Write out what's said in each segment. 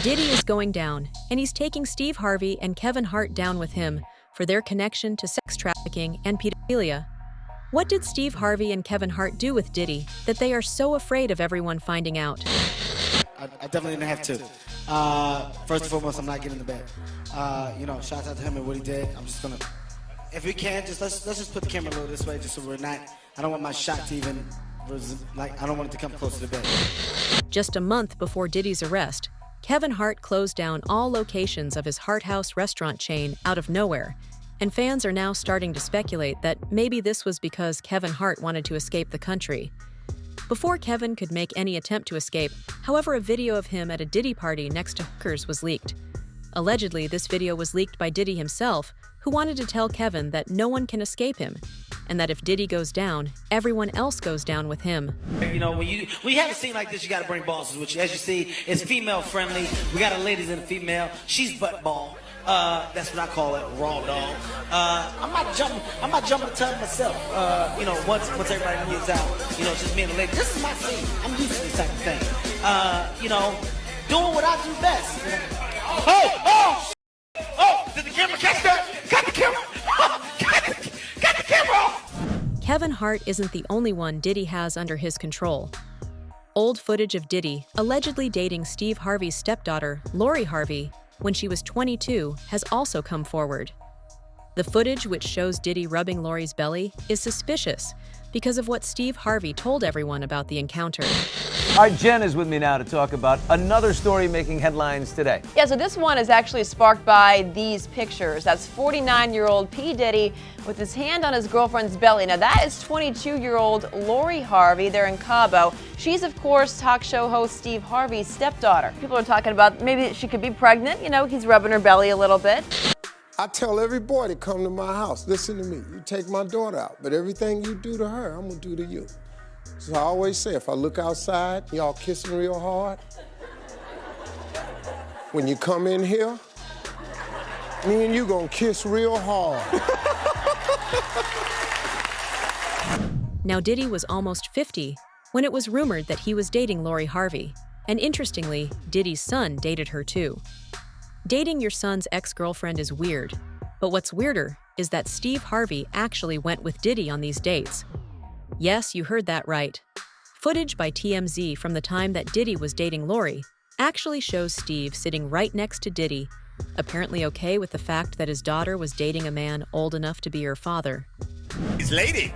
Diddy is going down, and he's taking Steve Harvey and Kevin Hart down with him for their connection to sex trafficking and pedophilia. What did Steve Harvey and Kevin Hart do with Diddy that they are so afraid of everyone finding out? I definitely didn't have to. First and foremost, I'm not getting in the bed. Shout out to him and what he did. I'm just gonna, if we can, let's just put the camera a little this way, just so we're not. I don't want my shot to even, I don't want it to come close to the bed. Just a month before Diddy's arrest, Kevin Hart closed down all locations of his Hart House restaurant chain out of nowhere, and fans are now starting to speculate that maybe this was because Kevin Hart wanted to escape the country. Before Kevin could make any attempt to escape, however, a video of him at a Diddy party next to hookers was leaked. Allegedly, this video was leaked by Diddy himself, who wanted to tell Kevin that no one can escape him, and that if Diddy goes down, everyone else goes down with him. When you have a scene like this, you got to bring bosses with you. As you see, it's female friendly. We got a ladies and a female. She's butt ball. That's what I call it, raw dog. I might jump the tub myself. Once everybody moves out, just me and the lady. This is my scene. I'm used to this type of thing. Doing what I do best. Did the camera catch that? Cut the camera. Cut the camera off. Kevin Hart isn't the only one Diddy has under his control. Old footage of Diddy allegedly dating Steve Harvey's stepdaughter, Lori Harvey, when she was 22, has also come forward. The footage, which shows Diddy rubbing Lori's belly, is suspicious because of what Steve Harvey told everyone about the encounter. Our Jen is with me now to talk about another story making headlines today. Yeah, so this one is actually sparked by these pictures. That's 49-year-old P. Diddy with his hand on his girlfriend's belly. Now that is 22-year-old Lori Harvey. They're in Cabo. She's, of course, talk show host Steve Harvey's stepdaughter. People are talking about maybe she could be pregnant. He's rubbing her belly a little bit. I tell every boy to come to my house, listen to me, you take my daughter out, but everything you do to her, I'm gonna do to you. So I always say, if I look outside, y'all kissing real hard. When you come in here, me and you gonna kiss real hard. Now, Diddy was almost 50 when it was rumored that he was dating Lori Harvey. And interestingly, Diddy's son dated her too. Dating your son's ex-girlfriend is weird, but what's weirder is that Steve Harvey actually went with Diddy on these dates. Yes, you heard that right. Footage by TMZ from the time that Diddy was dating Lori actually shows Steve sitting right next to Diddy, apparently okay with the fact that his daughter was dating a man old enough to be her father. His lady.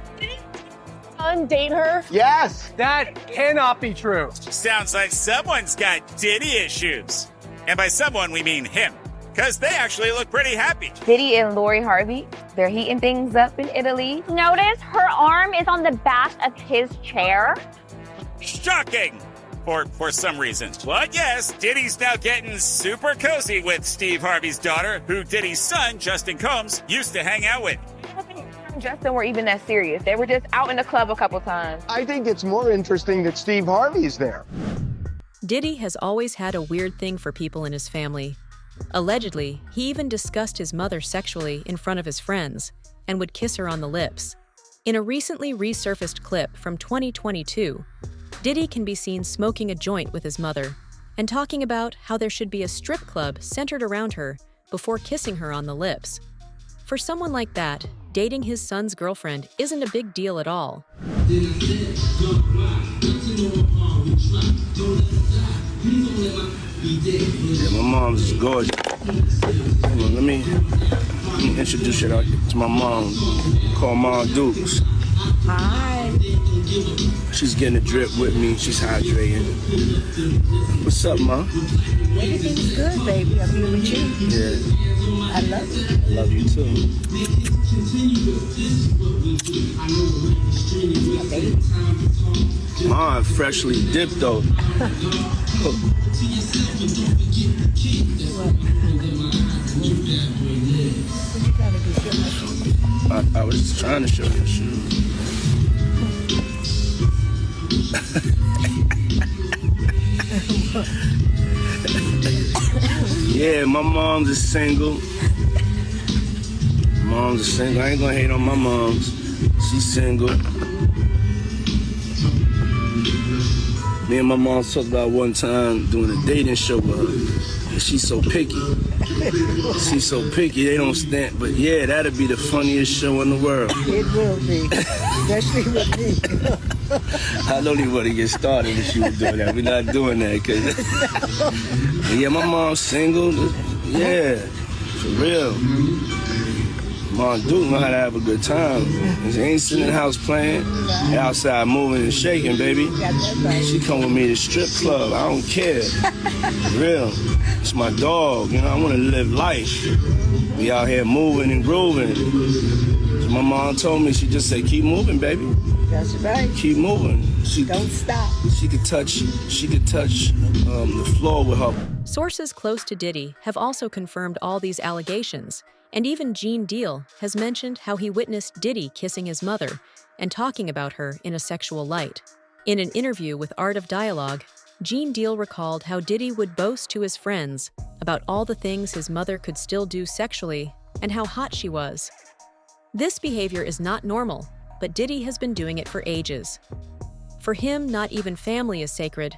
Son date her? Yes, that cannot be true. Sounds like someone's got Diddy issues. And by someone, we mean him. Because they actually look pretty happy. Diddy and Lori Harvey, they're heating things up in Italy. Notice her arm is on the back of his chair. Shocking! For some reasons. But yes, Diddy's now getting super cozy with Steve Harvey's daughter, who Diddy's son, Justin Combs, used to hang out with. I don't think Justin were even that serious. They were just out in the club a couple times. I think it's more interesting that Steve Harvey's there. Diddy has always had a weird thing for people in his family. Allegedly, he even discussed his mother sexually in front of his friends and would kiss her on the lips. In a recently resurfaced clip from 2022, Diddy can be seen smoking a joint with his mother and talking about how there should be a strip club centered around her before kissing her on the lips. For someone like that, dating his son's girlfriend isn't a big deal at all. Yeah, my mom's gorgeous. Let me introduce you to my mom, called Mom Dukes. Hi. She's getting a drip with me. She's hydrating. What's up, Mom? Everything's good, baby. I'm here with you. Yeah. I love you. I love you too. Mom, freshly dipped though. I was just trying to show you a shoe. Yeah, my mom's is single. Mom's is single. I ain't gonna hate on my mom's. She's single. Me and my mom talked about one time doing a dating show with her. She's so picky. She's so picky, they don't stand. But yeah, that'd be the funniest show in the world. It will be, especially with me. I don't even want to get started if she was doing that. We're not doing that, cause yeah, my mom's single. Yeah, for real. Mom Duke know how to have a good time. She ain't sitting in the house playing. They outside moving and shaking, baby. She come with me to the strip club. I don't care. For real. It's my dog. You know, I want to live life. We out here moving and grooving. So my mom told me, she just said, keep moving, baby. That's right. Keep moving. Don't stop. She could touch the floor with her. Sources close to Diddy have also confirmed all these allegations, and even Gene Deal has mentioned how he witnessed Diddy kissing his mother and talking about her in a sexual light. In an interview with Art of Dialogue, Gene Deal recalled how Diddy would boast to his friends about all the things his mother could still do sexually and how hot she was. This behavior is not normal, but Diddy has been doing it for ages. For him, not even family is sacred.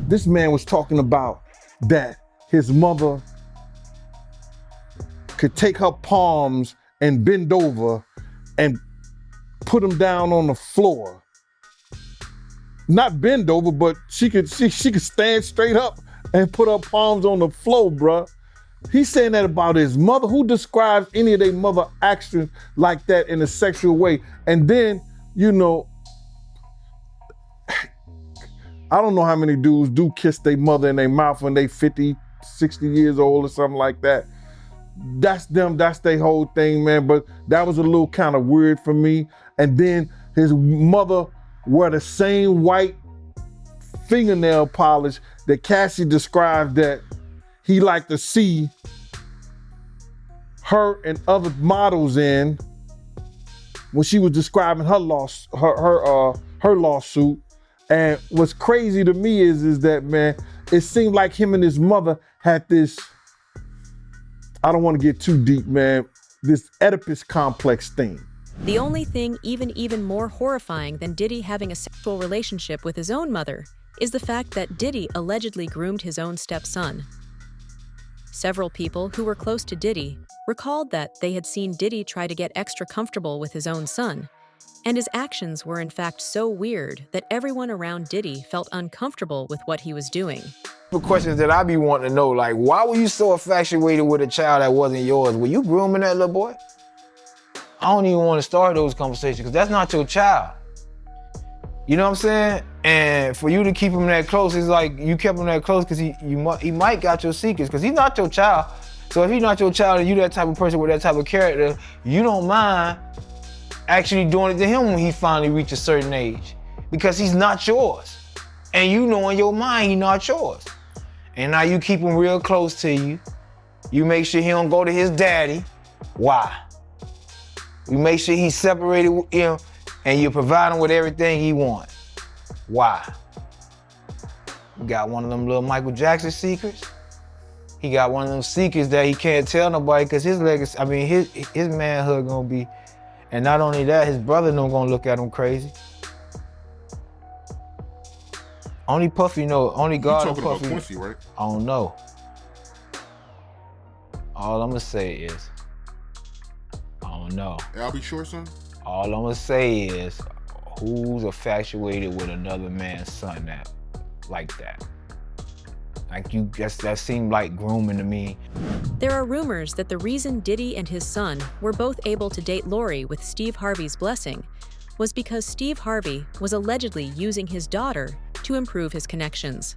This man was talking about that his mother could take her palms and bend over and put them down on the floor. Not bend over, but she could stand straight up and put her palms on the floor, bruh. He's saying that about his mother. Who describes any of their mother actions like that in a sexual way? And then, you know, I don't know how many dudes do kiss their mother in their mouth when they 50, 60 years old or something like that. That's them, that's their whole thing, man. But that was a little kind of weird for me. And then his mother wore the same white fingernail polish that Cassie described that he liked to see her and other models in when she was describing her lawsuit. And what's crazy to me is that, man, it seemed like him and his mother had this, I don't want to get too deep, man, this Oedipus complex thing. The only thing even more horrifying than Diddy having a sexual relationship with his own mother is the fact that Diddy allegedly groomed his own stepson. Several people who were close to Diddy recalled that they had seen Diddy try to get extra comfortable with his own son, and his actions were in fact so weird that everyone around Diddy felt uncomfortable with what he was doing. The questions that I be wanting to know, like, why were you so infatuated with a child that wasn't yours? Were you grooming that little boy? I don't even want to start those conversations because that's not your child. You know what I'm saying? And for you to keep him that close, it's like you kept him that close because he might got your secrets because he's not your child. So if he's not your child and you that type of person with that type of character, you don't mind actually doing it to him when he finally reaches a certain age because he's not yours. And you know in your mind he's not yours. And now you keep him real close to you. You make sure he don't go to his daddy. Why? You make sure he's separated with him and you provide him with everything he wants. Why? You got one of them little Michael Jackson secrets. He got one of them secrets that he can't tell nobody because his legacy, I mean, his manhood gonna be, and not only that, his brother not gonna look at him crazy. Only Puffy know, only God and Puffy. You talking about Quincy, right? I don't know. All I'm gonna say is, I don't know. I'll be sure, son. All I'm gonna say is, who's infatuated with another man's son like that? Like that seemed like grooming to me. There are rumors that the reason Diddy and his son were both able to date Lori with Steve Harvey's blessing was because Steve Harvey was allegedly using his daughter to improve his connections.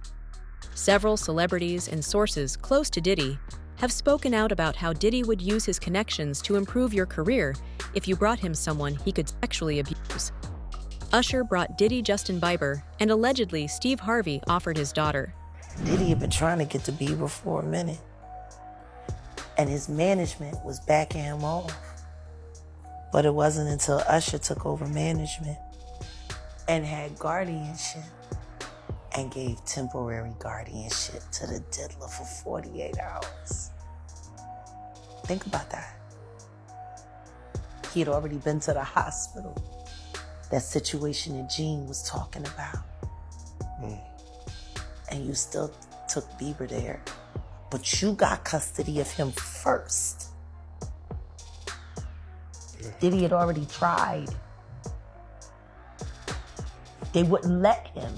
Several celebrities and sources close to Diddy have spoken out about how Diddy would use his connections to improve your career if you brought him someone he could sexually abuse. Usher brought Diddy Justin Bieber, and allegedly Steve Harvey offered his daughter. Diddy had been trying to get to Bieber for a minute, and his management was backing him off. But it wasn't until Usher took over management and had guardianship and gave temporary guardianship to the diddler for 48 hours. Think about that. He had already been to the hospital. That situation that Gene was talking about. And you still took Bieber there but you got custody of him first. Diddy had already tried. They wouldn't let him.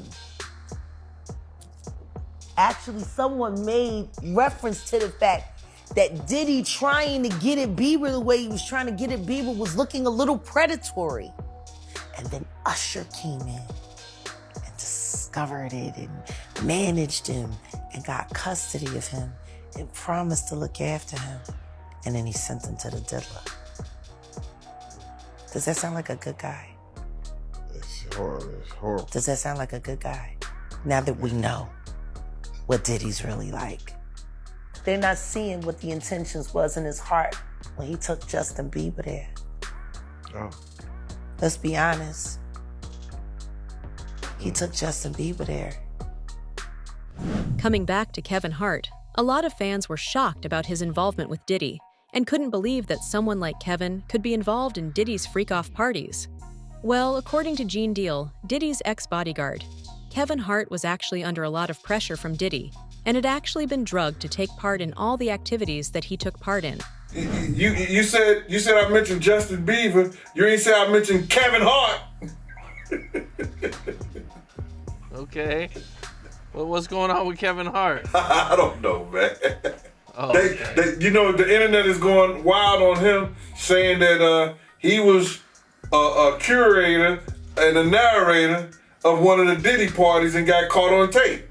Actually, someone made reference to the fact that Diddy trying to get at Bieber the way he was trying to get at Bieber was looking a little predatory. And then Usher came in and discovered it and managed him and got custody of him and promised to look after him. And then he sent him to the diddler. Does that sound like a good guy? It's horrible. Does that sound like a good guy? Now that we know what Diddy's really like. They're not seeing what the intentions was in his heart when he took Justin Bieber there. Oh. Let's be honest. He took Justin Bieber there. Coming back to Kevin Hart, a lot of fans were shocked about his involvement with Diddy and couldn't believe that someone like Kevin could be involved in Diddy's freak-off parties. Well, according to Gene Deal, Diddy's ex-bodyguard, Kevin Hart was actually under a lot of pressure from Diddy and had actually been drugged to take part in all the activities that he took part in. You said I mentioned Justin Bieber. You ain't say I mentioned Kevin Hart. Okay. Well, what's going on with Kevin Hart? I don't know, man. Oh, the internet is going wild on him, saying that he was a curator and a narrator of one of the Diddy parties and got caught on tape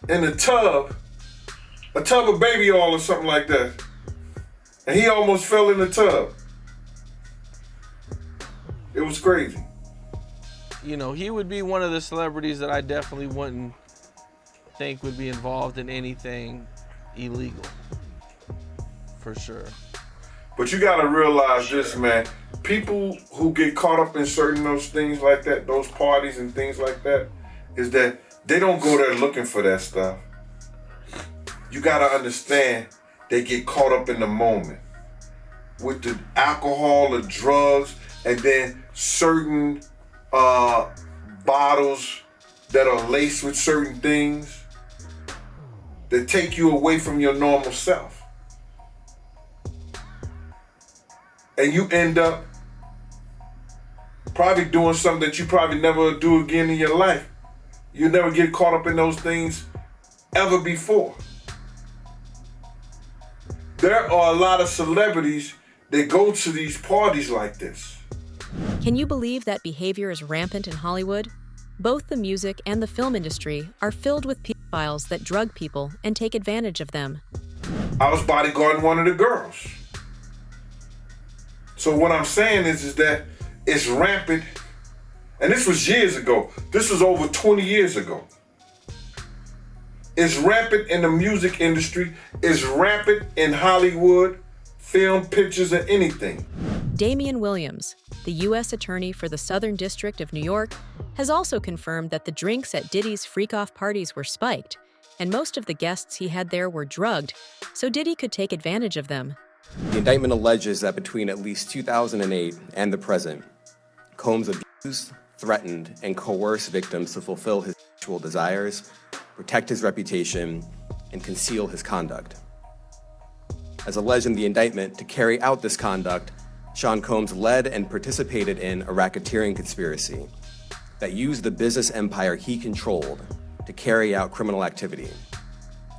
in a tub of baby oil or something like that. And he almost fell in the tub. It was crazy. You know, he would be one of the celebrities that I definitely wouldn't think would be involved in anything illegal. For sure. But you gotta realize this, man. People who get caught up in certain those things like that, those parties and things like that, is that they don't go there looking for that stuff. You gotta understand, they get caught up in the moment with the alcohol, the drugs, and then certain bottles that are laced with certain things that take you away from your normal self. And you end up probably doing something that you probably never do again in your life. You never get caught up in those things ever before. There are a lot of celebrities that go to these parties like this. Can you believe that behavior is rampant in Hollywood? Both the music and the film industry are filled with pedophiles that drug people and take advantage of them. I was bodyguarding one of the girls. So what I'm saying is that it's rampant, and this was years ago. This was over 20 years ago. It's rampant in the music industry. It's rampant in Hollywood, film, pictures, and anything. Damian Williams, the U.S. Attorney for the Southern District of New York, has also confirmed that the drinks at Diddy's freak-off parties were spiked, and most of the guests he had there were drugged, so Diddy could take advantage of them. The indictment alleges that between at least 2008 and the present, Combs abused, threatened, and coerced victims to fulfill his sexual desires, protect his reputation, and conceal his conduct. As alleged in the indictment, to carry out this conduct, Sean Combs led and participated in a racketeering conspiracy that used the business empire he controlled to carry out criminal activity,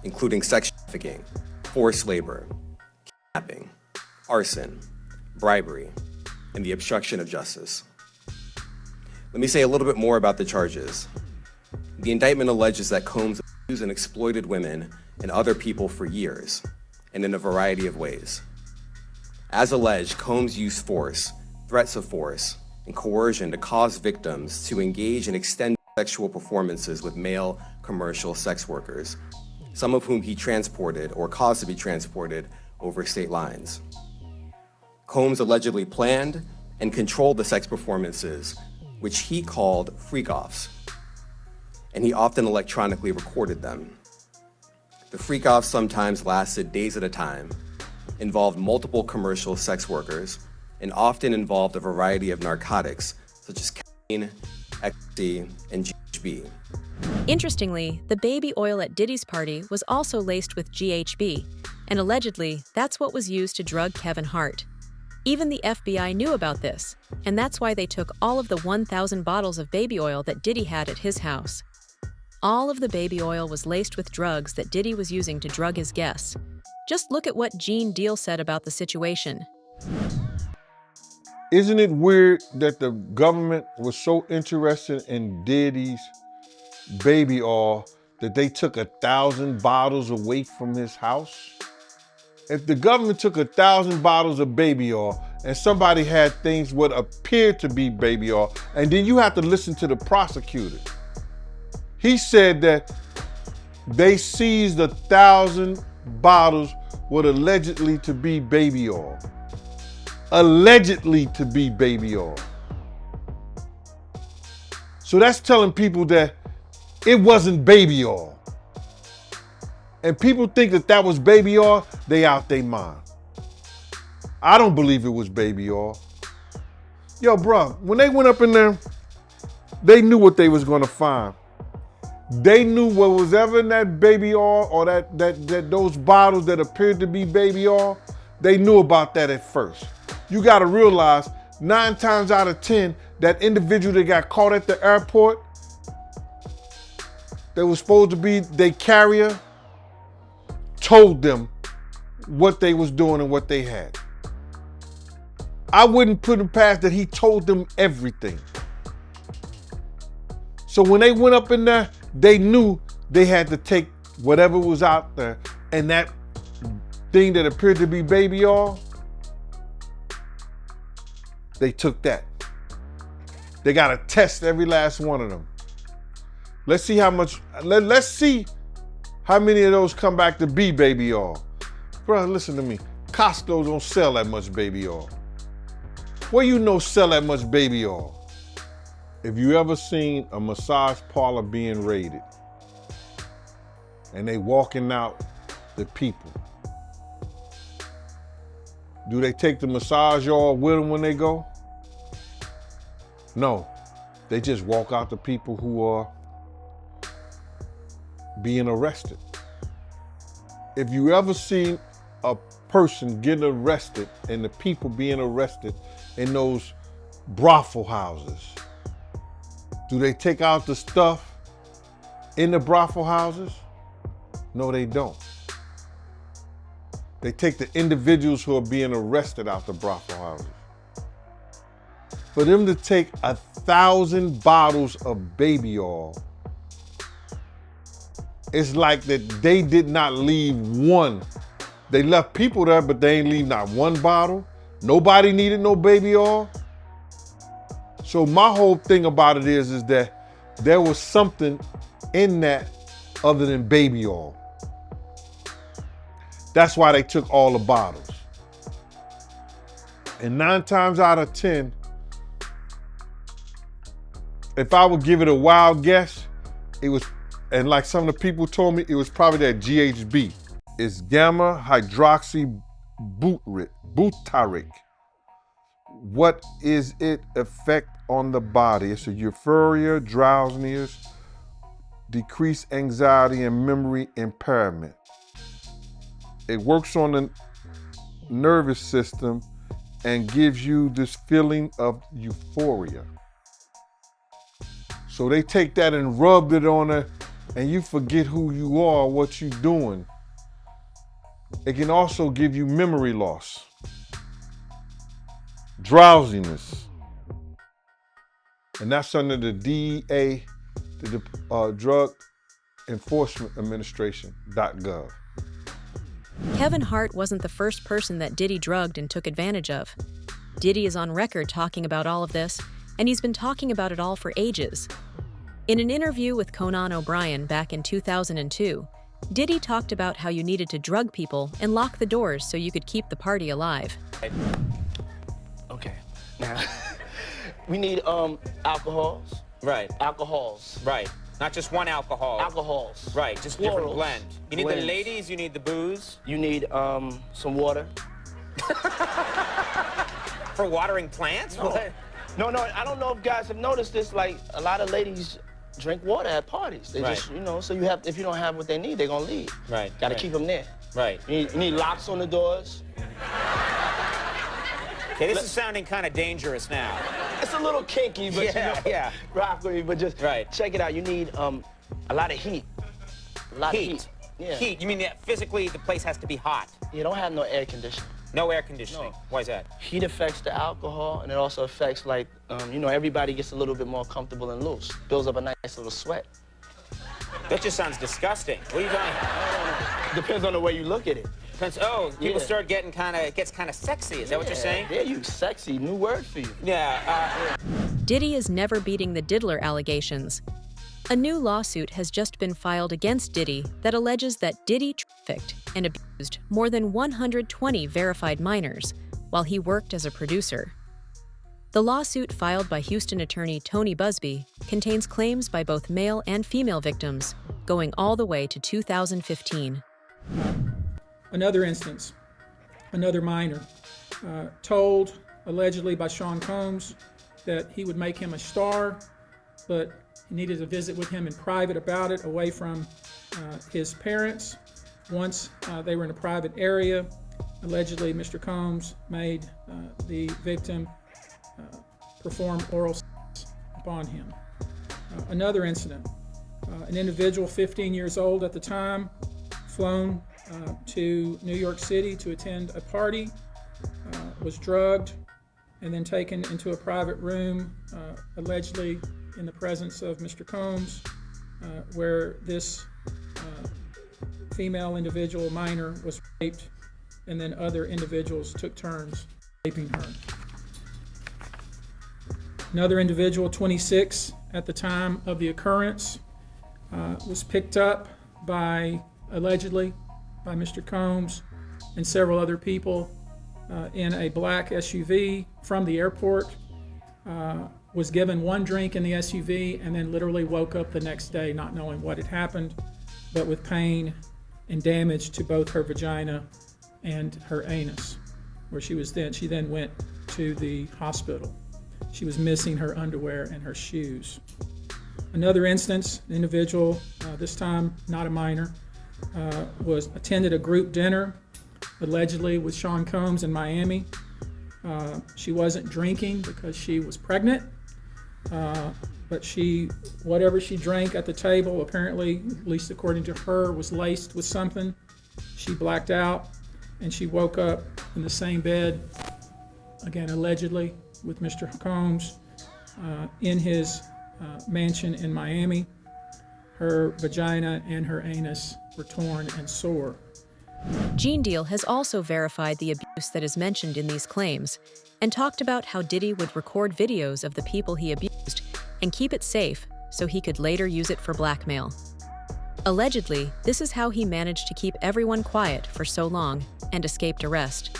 including sex trafficking, forced labor, kidnapping, arson, bribery, and the obstruction of justice. Let me say a little bit more about the charges. The indictment alleges that Combs abused and exploited women and other people for years, and in a variety of ways. As alleged, Combs used force, threats of force, and coercion to cause victims to engage in extended sexual performances with male commercial sex workers, some of whom he transported or caused to be transported over state lines. Combs allegedly planned and controlled the sex performances, which he called freak-offs, and he often electronically recorded them. The freak-offs sometimes lasted days at a time, involved multiple commercial sex workers, and often involved a variety of narcotics, such as caffeine, ecstasy, and GHB. Interestingly, the baby oil at Diddy's party was also laced with GHB, and allegedly, that's what was used to drug Kevin Hart. Even the FBI knew about this, and that's why they took all of the 1,000 bottles of baby oil that Diddy had at his house. All of the baby oil was laced with drugs that Diddy was using to drug his guests. Just look at what Gene Deal said about the situation. Isn't it weird that the government was so interested in Diddy's baby oil that they took 1,000 bottles away from his house? If the government took 1,000 bottles of baby oil and somebody had things what appeared to be baby oil, and then you have to listen to the prosecutor. He said that they seized 1,000 bottles what allegedly to be baby oil. Allegedly to be baby oil. So that's telling people that it wasn't baby oil. And people think that that was baby oil, they out their mind. I don't believe it was baby oil. Yo, bro, when they went up in there, they knew what they was gonna find. They knew what was ever in that baby oil or that those bottles that appeared to be baby oil, they knew about that at first. You gotta realize 9 times out of 10, that individual that got caught at the airport, that was supposed to be their carrier, told them what they was doing and what they had. I wouldn't put him past that he told them everything. So when they went up in there, they knew they had to take whatever was out there, and that thing that appeared to be baby oil, they took that. They gotta test every last one of them. Let's see how much, let's see how many of those come back to be baby oil. Bro, listen to me. Costco don't sell that much baby oil. Where you know sell that much baby oil? If you ever seen a massage parlor being raided and they walking out the people, do they take the massage oil with them when they go? No, they just walk out the people who are being arrested. If you ever seen a person getting arrested and the people being arrested in those brothel houses, do they take out the stuff in the brothel houses? No, they don't. They take the individuals who are being arrested out the brothel houses. For them to take 1,000 bottles of baby oil, it's like that they did not leave one. They left people there, but they ain't leave not one bottle. Nobody needed no baby oil. So my whole thing about it is that there was something in that other than baby oil. That's why they took all the bottles. And 9 times out of 10, if I would give it a wild guess, it was, and like some of the people told me, it was probably that GHB. It's gamma hydroxy butyric. What is its effect on the body? It's a euphoria, drowsiness, decreased anxiety, and memory impairment. It works on the nervous system and gives you this feeling of euphoria. So they take that and rubbed it on her, and you forget who you are, what you're doing. It can also give you memory loss, drowsiness. And that's under the DEA, the Drug Enforcement Administration.gov. Kevin Hart wasn't the first person that Diddy drugged and took advantage of. Diddy is on record talking about all of this, and he's been talking about it all for ages. In an interview with Conan O'Brien back in 2002, Diddy talked about how you needed to drug people and lock the doors so you could keep the party alive. Okay, now, we need alcohols. Right. Alcohols. Right. Not just one alcohol. Alcohols. Right, just different Plurals. blend. You need Blends. the ladies, you need the booze. You need some water. For watering plants? No. No, I don't know if guys have noticed this, like a lot of ladies drink water at parties. They Right. just, you know, so you have, if you don't have what they need, they're gonna leave. Right. Gotta right. keep them there. Right. You need locks on the doors. Okay, this is sounding kind of dangerous now. It's a little kinky, but Yeah, you know, yeah. rock with me, but just check it out. You need a lot of heat. A lot of heat. Yeah. Heat. You mean that physically the place has to be hot? You don't have no air conditioning. No air conditioning. No. Why is that? Heat affects the alcohol, and it also affects, like, you know, everybody gets a little bit more comfortable and loose. Builds up a nice little sweat. That just sounds disgusting. What are you talking? Depends on the way you look at it. Depends. Oh, people start getting it gets kind of sexy. Is that what you're saying? Yeah, you sexy. New word for you. Yeah. Diddy is never beating the diddler allegations. A new lawsuit has just been filed against Diddy that alleges that Diddy trafficked and abused more than 120 verified minors while he worked as a producer. The lawsuit filed by Houston attorney Tony Busby contains claims by both male and female victims, going all the way to 2015. Another instance, another minor, told allegedly by Sean Combs that he would make him a star, but he needed to visit with him in private about it, away from his parents. Once they were in a private area, allegedly Mr. Combs made the victim perform oral sex upon him. Another incident, an individual 15 years old at the time, flown to New York City to attend a party, was drugged, and then taken into a private room, allegedly in the presence of Mr. Combs, where this female individual minor was raped, and then other individuals took turns raping her. Another individual, 26 at the time of the occurrence, was picked up allegedly by Mr. Combs and several other people in a black SUV from the airport, was given one drink in the SUV, and then literally woke up the next day not knowing what had happened, but with pain and damage to both her vagina and her anus, where she then went to the hospital. She was missing her underwear and her shoes. Another instance, an individual, this time not a minor, attended a group dinner, allegedly with Sean Combs in Miami. She wasn't drinking because she was pregnant, but whatever she drank at the table, apparently, at least according to her, was laced with something. She blacked out, and she woke up in the same bed, again, allegedly, with Mr. Combs in his mansion in Miami. Her vagina and her anus were torn and sore. Gene Deal has also verified the abuse that is mentioned in these claims and talked about how Diddy would record videos of the people he abused and keep it safe so he could later use it for blackmail. Allegedly, this is how he managed to keep everyone quiet for so long and escaped arrest.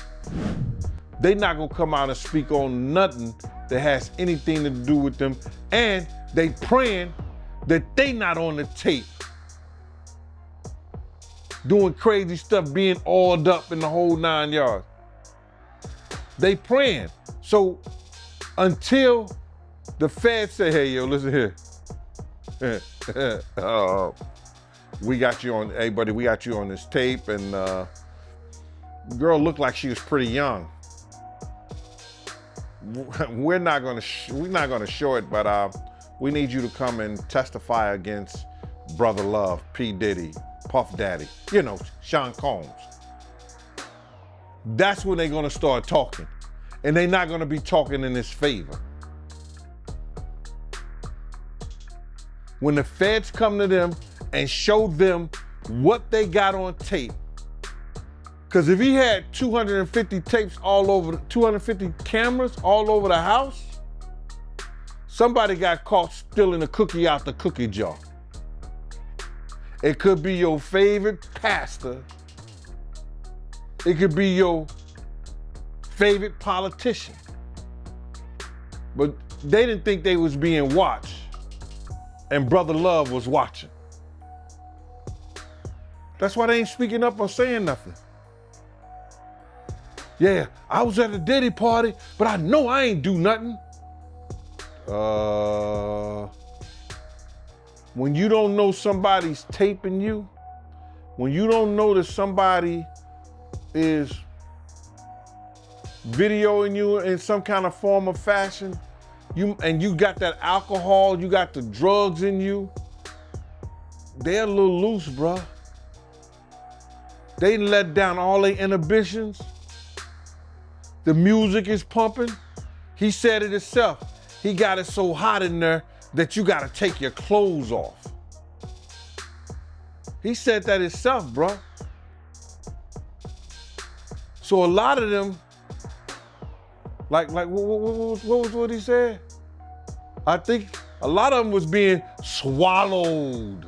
They not gonna come out and speak on nothing that has anything to do with them, and they praying that they not on the tape doing crazy stuff, being oiled up in the whole 9 yards. They praying. So until the feds say, hey, yo, listen here. We got you on, hey buddy, we got you on this tape, and girl looked like she was pretty young. We're not gonna show it, but we need you to come and testify against Brother Love, P. Diddy, Puff Daddy, you know, Sean Combs. That's when they're gonna start talking. And they're not gonna be talking in his favor. When the feds come to them and show them what they got on tape, because if he had 250 tapes all over, 250 cameras all over the house, somebody got caught stealing a cookie out the cookie jar. It could be your favorite pastor. It could be your favorite politician. But they didn't think they was being watched, and Brother Love was watching. That's why they ain't speaking up or saying nothing. Yeah, I was at a Diddy party, but I know I ain't do nothing. when you don't know somebody's taping you, when you don't know that somebody is videoing you in some kind of form or fashion, you got that alcohol, you got the drugs in you, they're a little loose, bruh. They let down all their inhibitions. The music is pumping. He said it himself. He got it so hot in there that you gotta take your clothes off. He said that himself, bruh. So a lot of them, like what he said? I think a lot of them was being swallowed.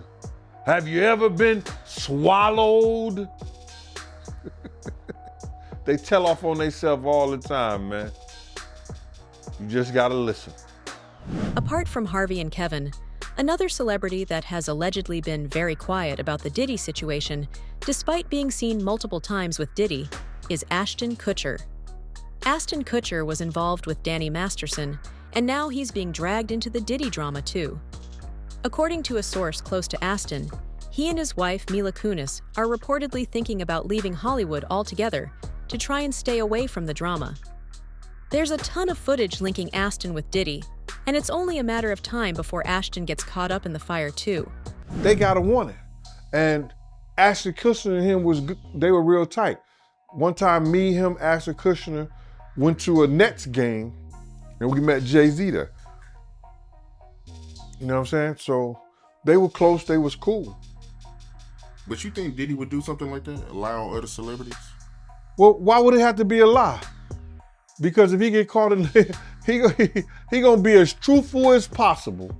Have you ever been swallowed? They tell off on themselves all the time, man. You just gotta listen. Apart from Harvey and Kevin, another celebrity that has allegedly been very quiet about the Diddy situation, despite being seen multiple times with Diddy, is Ashton Kutcher. Ashton Kutcher was involved with Danny Masterson, and now he's being dragged into the Diddy drama too. According to a source close to Ashton, he and his wife Mila Kunis are reportedly thinking about leaving Hollywood altogether to try and stay away from the drama. There's a ton of footage linking Ashton with Diddy, and it's only a matter of time before Ashton gets caught up in the fire too. They gotta want it. And Ashton Kutcher and him they were real tight. One time me, him, Ashton Kutcher went to a Nets game and we met Jay-Z there. You know what I'm saying? So they were close, they was cool. But you think Diddy would do something like that? Lie on other celebrities? Well, why would it have to be a lie? Because if he get caught in, he gonna be as truthful as possible.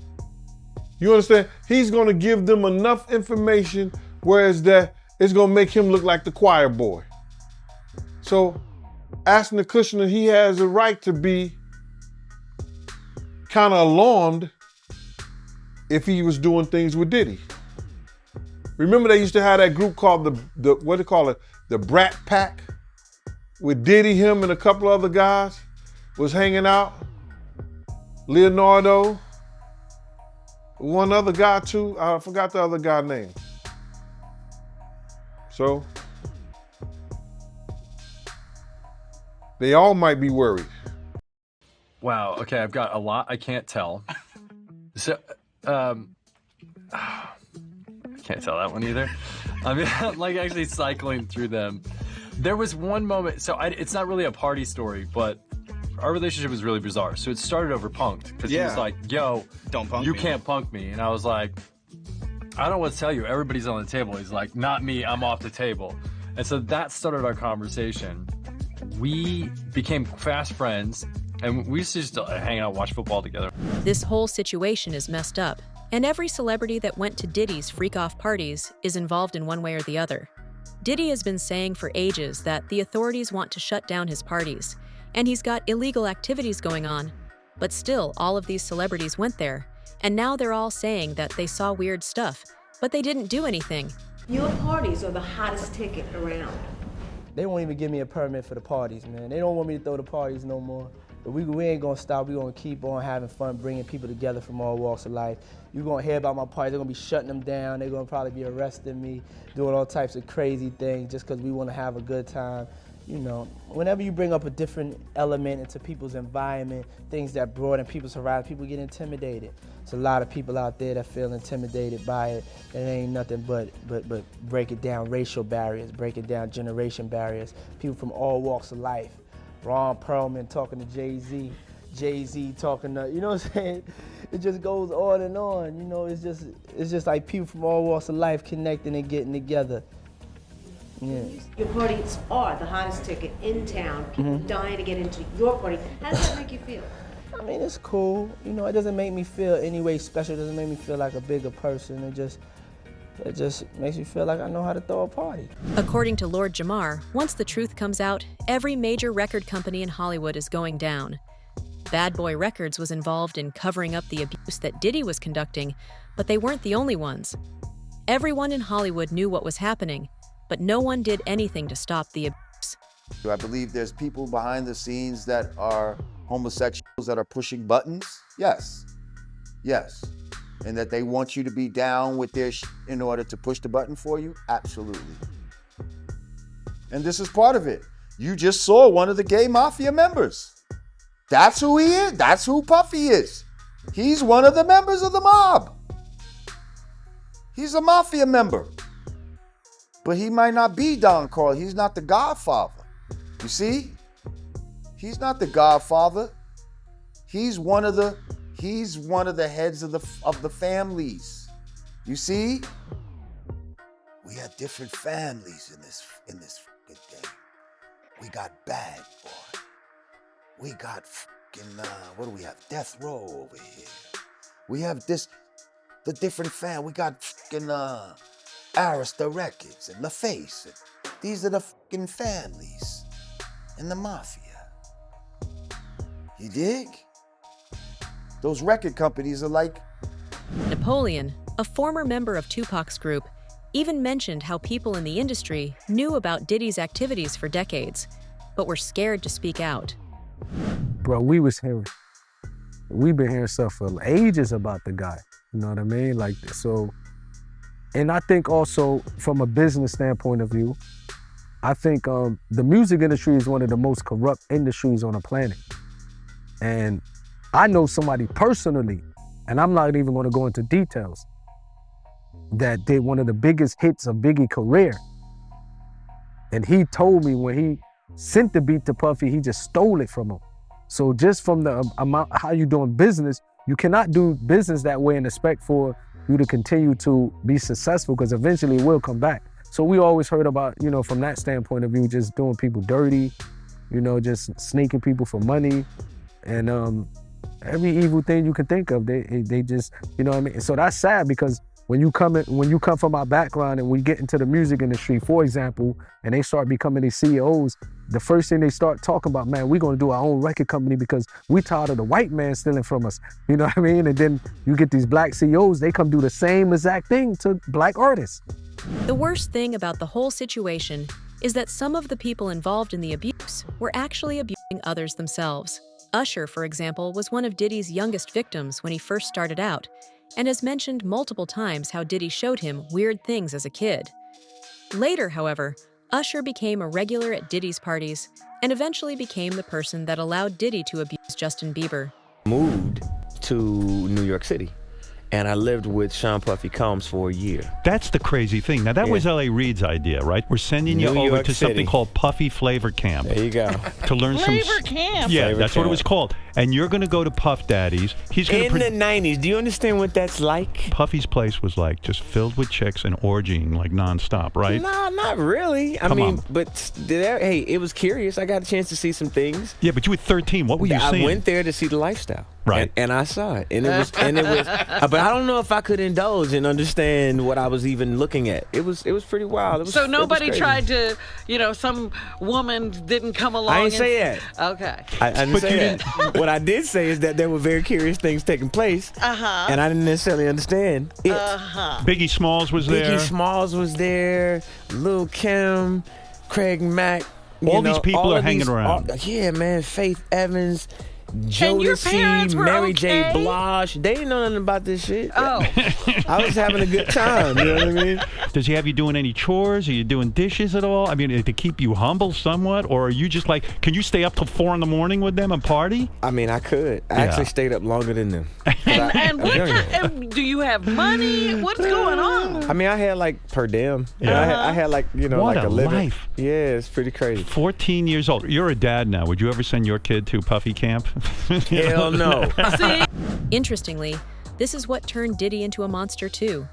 You understand? He's gonna give them enough information, whereas that it's gonna make him look like the choir boy. So, Ashton Kutcher, he has a right to be kind of alarmed if he was doing things with Diddy. Remember they used to have that group called the what do they call it? The Brat Pack? With Diddy, him, and a couple other guys was hanging out. Leonardo, one other guy too. I forgot the other guy's name. So, they all might be worried. Wow, okay, I've got a lot I can't tell. So, I can't tell that one either. I mean, I'm like actually cycling through them. There was one moment, so it's not really a party story, but our relationship was really bizarre. So it started over punked, because he was like, yo, don't punk you me. can't punk me. And I was like, I don't know what to tell you. Everybody's on the table. He's like, not me, I'm off the table. And so that started our conversation. We became fast friends, and we used to just hang out, watch football together. This whole situation is messed up, and every celebrity that went to Diddy's freak-off parties is involved in one way or the other. Diddy has been saying for ages that the authorities want to shut down his parties, and he's got illegal activities going on. But still, all of these celebrities went there, and now they're all saying that they saw weird stuff, but they didn't do anything. Your parties are the hottest ticket around. They won't even give me a permit for the parties, man. They don't want me to throw the parties no more. But we ain't gonna stop. We gonna keep on having fun, bringing people together from all walks of life. You're gonna hear about my parties. They're gonna be shutting them down. They're gonna probably be arresting me, doing all types of crazy things just because we wanna have a good time. You know, whenever you bring up a different element into people's environment, things that broaden people's horizon, people get intimidated. There's a lot of people out there that feel intimidated by it. It ain't nothing but breaking down racial barriers, breaking down generation barriers, people from all walks of life. Ron Perlman talking to Jay-Z, Jay-Z talking to, you know what I'm saying? It just goes on and on, you know, it's just like people from all walks of life connecting and getting together. Yeah. Your parties are the hottest ticket in town. People dying to get into your party. How does that make you feel? I mean, it's cool. You know, it doesn't make me feel any way special. It doesn't make me feel like a bigger person. It just makes me feel like I know how to throw a party. According to Lord Jamar, once the truth comes out, every major record company in Hollywood is going down. Bad Boy Records was involved in covering up the abuse that Diddy was conducting, but they weren't the only ones. Everyone in Hollywood knew what was happening, but no one did anything to stop the abuse. I believe there's people behind the scenes that are homosexuals that are pushing buttons. Yes. Yes. and that they want you to be down with their in order to push the button for you? Absolutely. And this is part of it. You just saw one of the gay mafia members. That's who he is. That's who Puffy is. He's one of the members of the mob. He's a mafia member. But he might not be Don Carl. He's not the godfather. You see? He's not the godfather. He's one of the heads of the families. You see? We have different families in this fucking thing. We got Bad Boy. We got fucking what do we have? Death Row over here. We have the different fam. We got fucking Arista Records and LaFace. These are the fucking families in the mafia. You dig? Those record companies are like... Napoleon, a former member of Tupac's group, even mentioned how people in the industry knew about Diddy's activities for decades, but were scared to speak out. Bro, we've been hearing stuff for ages about the guy. You know what I mean? Like, so, and I think also from a business standpoint of view, I think the music industry is one of the most corrupt industries on the planet. And I know somebody personally, and I'm not even gonna go into details, that did one of the biggest hits of Biggie's career. And he told me when he sent the beat to Puffy, he just stole it from him. So just from the amount, how you doing business, you cannot do business that way and expect for you to continue to be successful, because eventually it will come back. So we always heard about, you know, from that standpoint of view, just doing people dirty, you know, just sneaking people for money, and every evil thing you can think of, they just, you know what I mean? So that's sad, because when you come from our background and we get into the music industry, for example, and they start becoming these CEOs, the first thing they start talking about, man, we're gonna do our own record company because we tired of the white man stealing from us. You know what I mean? And then you get these black CEOs, they come do the same exact thing to black artists. The worst thing about the whole situation is that some of the people involved in the abuse were actually abusing others themselves. Usher, for example, was one of Diddy's youngest victims when he first started out, and has mentioned multiple times how Diddy showed him weird things as a kid. Later, however, Usher became a regular at Diddy's parties and eventually became the person that allowed Diddy to abuse Justin Bieber. Moved to New York City, and I lived with Sean Puffy Combs for a year. That's the crazy thing. Now, that was L.A. Reid's idea, right? We're sending you over to something called Puffy Flavor Camp. There you go. To learn Flavor Camp. Yeah, Flavor that's Camp. what it was called. And you're going to go to Puff Daddy's. He's going In the 90s, do you understand what that's like? Puffy's place was like just filled with chicks and orgying like nonstop, right? No, not really. I mean, but hey, it was curious. I got a chance to see some things. Yeah, but you were 13. What were you seeing? I went there to see the lifestyle. Right. And I saw it. And it was, but I don't know if I could indulge and understand what I was even looking at. It was pretty wild. So nobody tried to, you know, some woman didn't come along. I didn't say that. Okay. I didn't say that. What I did say is that there were very curious things taking place. Uh-huh. And I didn't necessarily understand it. Uh-huh. Biggie Smalls was there. Biggie Smalls was there. Lil' Kim, Craig Mack. All these people are hanging around. Yeah, man. Faith Evans. And your parents Jodeci, were Mary okay? J. Blige. They didn't know nothing about this shit. Oh. I was having a good time. You know what I mean? Does he have you doing any chores? Are you doing dishes at all? I mean, to keep you humble somewhat? Or are you just like, can you stay up till 4 a.m. with them and party? I mean, I could. I actually stayed up longer than them. And do you have money? What's going on? I mean, I had like per diem. Yeah. I had like, you know, What like a a living. life. Yeah, it's pretty crazy. 14 years old. You're a dad now. Would you ever send your kid to Puffy camp? Hell no. Interestingly, this is what turned Diddy into a monster too.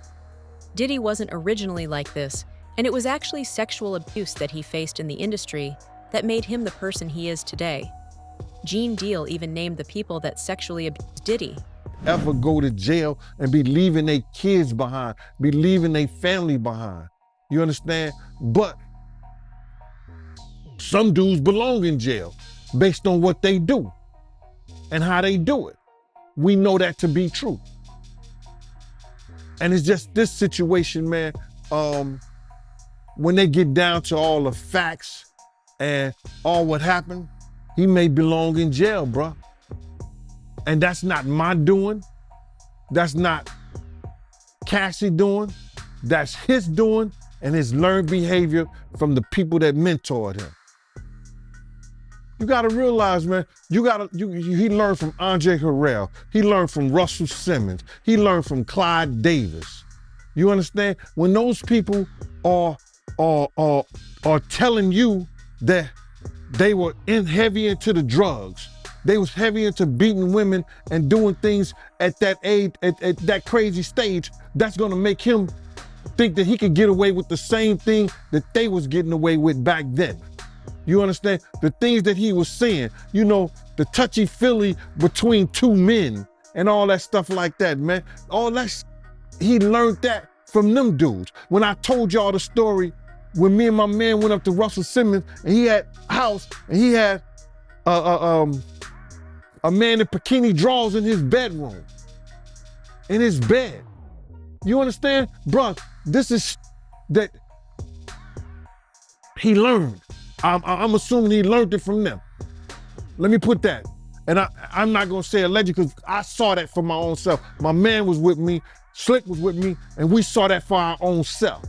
Diddy wasn't originally like this, and it was actually sexual abuse that he faced in the industry that made him the person he is today. Gene Deal even named the people that sexually abused Diddy. Ever go to jail and be leaving their kids behind, be leaving their family behind. You understand? But some dudes belong in jail based on what they do and how they do it. We know that to be true. And it's just this situation, man, when they get down to all the facts and all what happened, he may belong in jail, bruh. And that's not my doing. That's not Cassie doing, that's his doing, and his learned behavior from the people that mentored him. You gotta realize, man, he learned from Andre Harrell. He learned from Russell Simmons. He learned from Clyde Davis. You understand? When those people are telling you that they were heavy into the drugs, they was heavy into beating women and doing things at that age, at that crazy stage, that's gonna make him think that he could get away with the same thing that they was getting away with back then. You understand? The things that he was saying, you know, the touchy-feely between two men and all that stuff like that, man. All that, he learned that from them dudes. When I told y'all the story, when me and my man went up to Russell Simmons and he had a house and he had a man in bikini drawers in his bedroom, in his bed. You understand? Bruh, this is that he learned. I'm assuming he learned it from them. Let me put that. And I'm not gonna say alleged because I saw that for my own self. My man was with me, Slick was with me, and we saw that for our own self.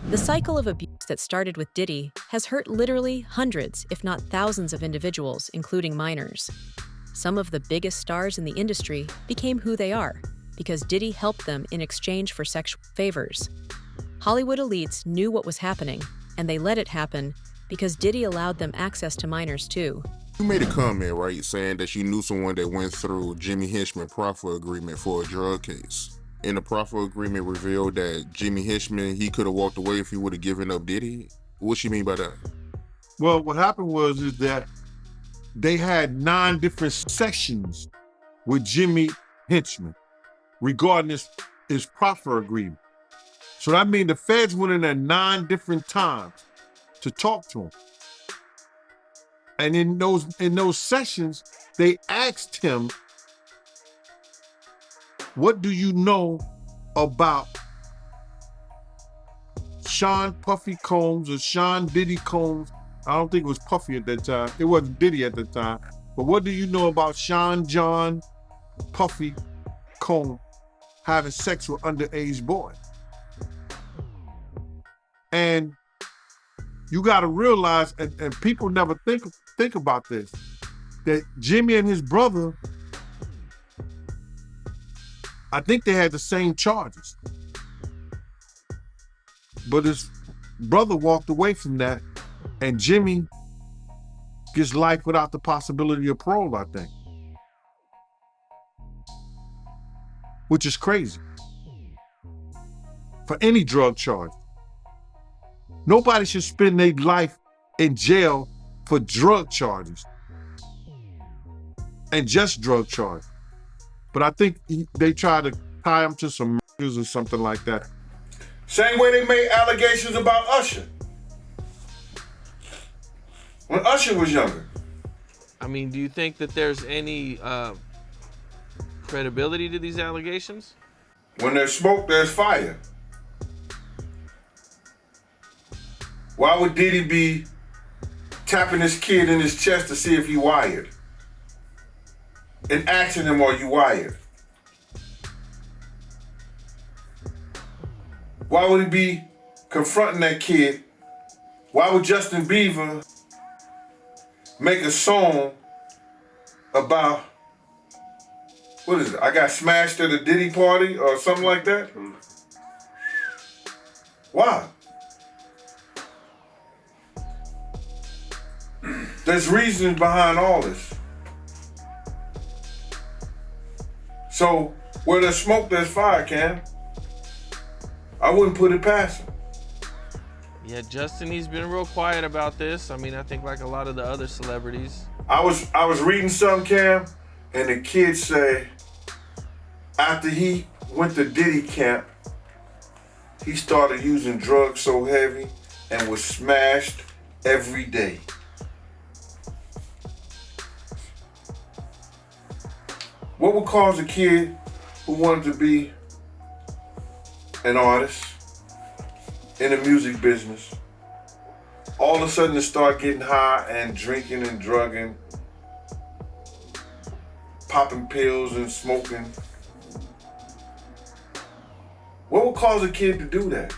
The cycle of abuse that started with Diddy has hurt literally hundreds, if not thousands of individuals, including minors. Some of the biggest stars in the industry became who they are because Diddy helped them in exchange for sexual favors. Hollywood elites knew what was happening, and they let it happen because Diddy allowed them access to minors too. You made a comment, right, saying that you knew someone that went through Jimmy Hinchman proffer agreement for a drug case. And the proffer agreement revealed that Jimmy Hinchman, he could have walked away if he would have given up Diddy. What you mean by that? Well, what happened is that they had 9 different sessions with Jimmy Hinchman regarding his proffer agreement. So that means the feds went in there 9 different times to talk to him. And in those sessions, they asked him, what do you know about Sean Puffy Combs or Sean Diddy Combs? I don't think it was Puffy at that time. It wasn't Diddy at the time. But what do you know about Sean John Puffy Combs having sex with underage boys? And you gotta realize, and people never think about this, that Jimmy and his brother, I think they had the same charges. But his brother walked away from that, and Jimmy gets life without the possibility of parole, I think. Which is crazy. For any drug charge. Nobody should spend their life in jail for drug charges. And just drug charges. But I think they try to tie him to some murders or something like that. Same way they made allegations about Usher. When Usher was younger. I mean, do you think that there's any credibility to these allegations? When there's smoke, there's fire. Why would Diddy be tapping his kid in his chest to see if he wired? And asking him, are you wired? Why would he be confronting that kid? Why would Justin Bieber make a song about, what is it? I got smashed at a Diddy party or something like that? Why? There's reasons behind all this. So, where there's smoke, there's fire, Cam. I wouldn't put it past him. Yeah, Justin, he's been real quiet about this. I mean, I think like a lot of the other celebrities. I was reading some, Cam, and the kid say, after he went to Diddy camp, he started using drugs so heavy and was smashed every day. What would cause a kid who wanted to be an artist in the music business all of a sudden to start getting high and drinking and drugging, popping pills and smoking? What would cause a kid to do that?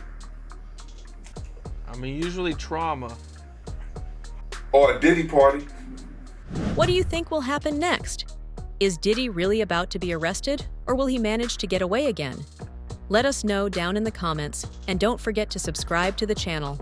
I mean, usually trauma. Or a Diddy party. What do you think will happen next? Is Diddy really about to be arrested, or will he manage to get away again? Let us know down in the comments, and don't forget to subscribe to the channel.